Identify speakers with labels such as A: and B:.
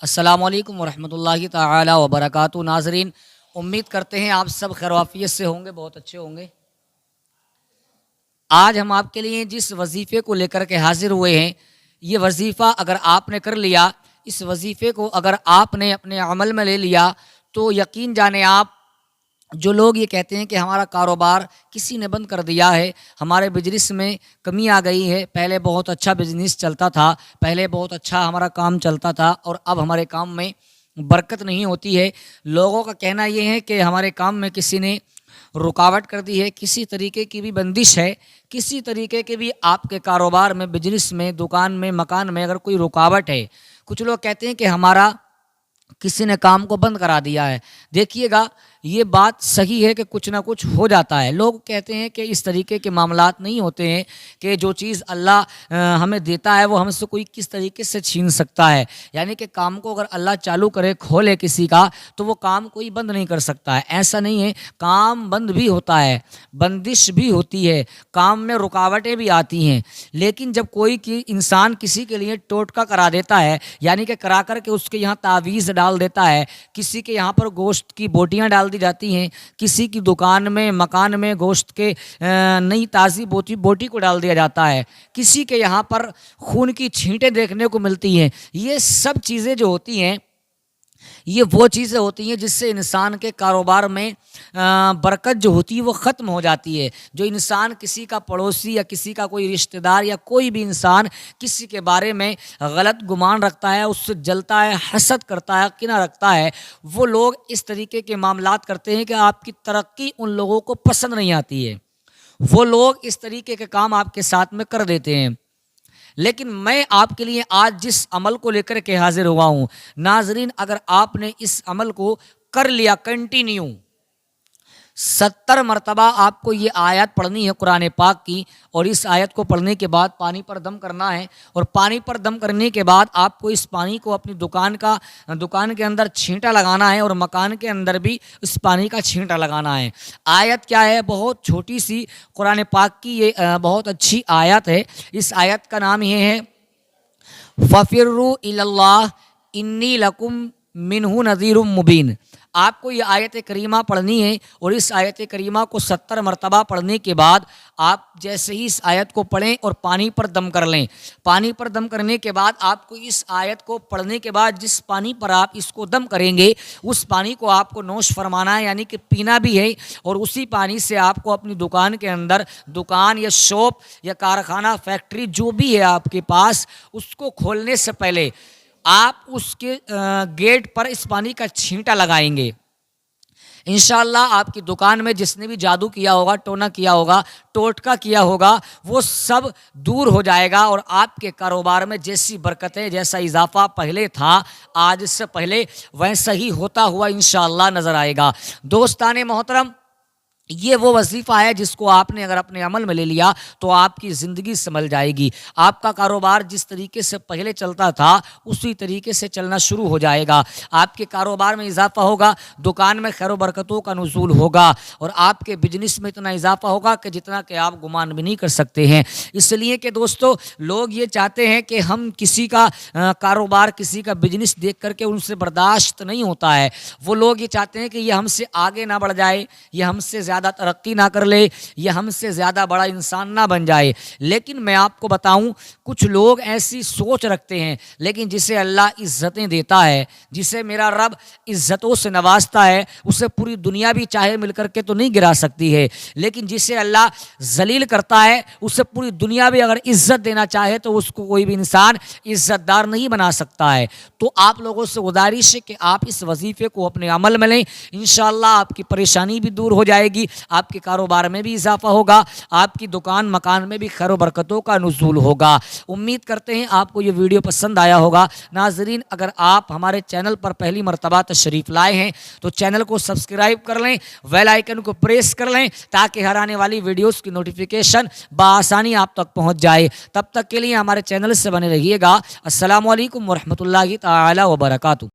A: السلام علیکم ورحمۃ اللہ تعالی وبرکاتہ۔ ناظرین، امید کرتے ہیں آپ سب خیر و عافیت سے ہوں گے، بہت اچھے ہوں گے۔ آج ہم آپ کے لیے جس وظیفے کو لے کر کے حاضر ہوئے ہیں، یہ وظیفہ اگر آپ نے کر لیا، اس وظیفے کو اگر آپ نے اپنے عمل میں لے لیا تو یقین جانیں آپ، جو لوگ یہ کہتے ہیں کہ ہمارا کاروبار کسی نے بند کر دیا ہے، ہمارے بزنس میں کمی آ گئی ہے، پہلے بہت اچھا بزنس چلتا تھا، پہلے بہت اچھا ہمارا کام چلتا تھا اور اب ہمارے کام میں برکت نہیں ہوتی ہے۔ لوگوں کا کہنا یہ ہے کہ ہمارے کام میں کسی نے رکاوٹ کر دی ہے، کسی طریقے کی بھی بندش ہے، کسی طریقے کے بھی آپ کے کاروبار میں، بزنس میں، دکان میں، مکان میں اگر کوئی رکاوٹ ہے۔ کچھ لوگ کہتے ہیں کہ ہمارا کسی نے کام کو بند کرا دیا ہے۔ دیکھیے گا، یہ بات صحیح ہے کہ کچھ نہ کچھ ہو جاتا ہے۔ لوگ کہتے ہیں کہ اس طریقے کے معاملات نہیں ہوتے ہیں کہ جو چیز اللہ ہمیں دیتا ہے وہ ہم سے کوئی کس طریقے سے چھین سکتا ہے۔ یعنی کہ کام کو اگر اللہ چالو کرے، کھولے کسی کا، تو وہ کام کوئی بند نہیں کر سکتا ہے۔ ایسا نہیں ہے، کام بند بھی ہوتا ہے، بندش بھی ہوتی ہے، کام میں رکاوٹیں بھی آتی ہیں۔ لیکن جب کوئی انسان کسی کے لیے ٹوٹکا کرا دیتا ہے، یعنی کہ کرا کر کے اس کے یہاں تعویذ ڈال دیتا ہے، کسی کے یہاں پر گوشت کی بوٹیاں ڈال دی جاتی ہیں، کسی کی دکان میں، مکان میں گوشت کے نئی تازی بوٹی کو ڈال دیا جاتا ہے، کسی کے یہاں پر خون کی چھینٹیں دیکھنے کو ملتی ہیں۔ یہ سب چیزیں جو ہوتی ہیں، یہ وہ چیزیں ہوتی ہیں جس سے انسان کے کاروبار میں برکت جو ہوتی ہے وہ ختم ہو جاتی ہے۔ جو انسان کسی کا پڑوسی یا کسی کا کوئی رشتہ دار یا کوئی بھی انسان کسی کے بارے میں غلط گمان رکھتا ہے، اس سے جلتا ہے، حسد کرتا ہے، کینہ رکھتا ہے، وہ لوگ اس طریقے کے معاملات کرتے ہیں کہ آپ کی ترقی ان لوگوں کو پسند نہیں آتی ہے۔ وہ لوگ اس طریقے کے کام آپ کے ساتھ میں کر دیتے ہیں۔ لیکن میں آپ کے لیے آج جس عمل کو لے کر کے حاضر ہوا ہوں، ناظرین، اگر آپ نے اس عمل کو کر لیا کنٹینیو، 70 مرتبہ آپ کو یہ آیت پڑھنی ہے قرآن پاک کی، اور اس آیت کو پڑھنے کے بعد پانی پر دم کرنا ہے، اور پانی پر دم کرنے کے بعد آپ کو اس پانی کو اپنی دکان کے اندر چھینٹا لگانا ہے، اور مکان کے اندر بھی اس پانی کا چھینٹا لگانا ہے۔ آیت کیا ہے؟ بہت چھوٹی سی قرآن پاک کی یہ بہت اچھی آیت ہے۔ اس آیت کا نام یہ ہے فَفِرُّوا إِلَى اللَّهِ إِنِّي لَكُمْ مِنْهُ نَذِيرٌ مُبِينٌ۔ آپ کو یہ آیت کریمہ پڑھنی ہے، اور اس آیت کریمہ کو 70 مرتبہ پڑھنے کے بعد آپ جیسے ہی اس آیت کو پڑھیں اور پانی پر دم کر لیں، پانی پر دم کرنے کے بعد آپ کو اس آیت کو پڑھنے کے بعد جس پانی پر آپ اس کو دم کریں گے، اس پانی کو آپ کو نوش فرمانا ہے، یعنی کہ پینا بھی ہے، اور اسی پانی سے آپ کو اپنی دکان کے اندر، دکان یا شاپ یا کارخانہ، فیکٹری جو بھی ہے آپ کے پاس، اس کو کھولنے سے پہلے آپ اس کے گیٹ پر اس پانی کا چھینٹا لگائیں گے۔ انشاءاللہ آپ کی دکان میں جس نے بھی جادو کیا ہوگا، ٹونا کیا ہوگا، ٹوٹکا کیا ہوگا، وہ سب دور ہو جائے گا، اور آپ کے کاروبار میں جیسی برکتیں، جیسا اضافہ پہلے تھا آج سے پہلے، ویسا ہی ہوتا ہوا انشاءاللہ نظر آئے گا۔ دوستان محترم، یہ وہ وظیفہ ہے جس کو آپ نے اگر اپنے عمل میں لے لیا تو آپ کی زندگی سنبھل جائے گی۔ آپ کا کاروبار جس طریقے سے پہلے چلتا تھا اسی طریقے سے چلنا شروع ہو جائے گا۔ آپ کے کاروبار میں اضافہ ہوگا، دکان میں خیر و برکتوں کا نزول ہوگا، اور آپ کے بزنس میں اتنا اضافہ ہوگا کہ جتنا کہ آپ گمان بھی نہیں کر سکتے ہیں۔ اس لیے کہ دوستو، لوگ یہ چاہتے ہیں کہ ہم کسی کا کاروبار، کسی کا بزنس دیکھ کر کے ان سے برداشت نہیں ہوتا ہے۔ وہ لوگ یہ چاہتے ہیں کہ یہ ہم سے آگے نہ بڑھ جائے، یہ ہم سے زیادہ ترقی نہ کر لے، یہ ہم سے زیادہ بڑا انسان نہ بن جائے۔ لیکن میں آپ کو بتاؤں، کچھ لوگ ایسی سوچ رکھتے ہیں، لیکن جسے اللہ عزتیں دیتا ہے، جسے میرا رب عزتوں سے نوازتا ہے، اسے پوری دنیا بھی چاہے مل کر کے تو نہیں گرا سکتی ہے، لیکن جسے اللہ ذلیل کرتا ہے، اسے پوری دنیا بھی اگر عزت دینا چاہے تو اس کو کوئی بھی انسان عزت دار نہیں بنا سکتا ہے۔ تو آپ لوگوں سے گزارش ہے کہ آپ اس وظیفے کو اپنے عمل میں لیں، انشاءاللہ آپ کی پریشانی بھی دور ہو جائے گی، آپ کے کاروبار میں بھی اضافہ ہوگا، آپ کی دکان مکان میں بھی خیر و برکتوں کا نزول ہوگا۔ امید کرتے ہیں آپ کو یہ ویڈیو پسند آیا ہوگا۔ ناظرین، اگر آپ ہمارے چینل پر پہلی مرتبہ تشریف لائے ہیں تو چینل کو سبسکرائب کر لیں، بیل آئیکن کو پریس کر لیں، تاکہ ہر آنے والی ویڈیوز کی نوٹیفیکیشن بآسانی آپ تک پہنچ جائے۔ تب تک کے لیے ہمارے چینل سے بنے رہیے گا۔ السلام علیکم ورحمۃ اللہ تعالی وبرکاتہ۔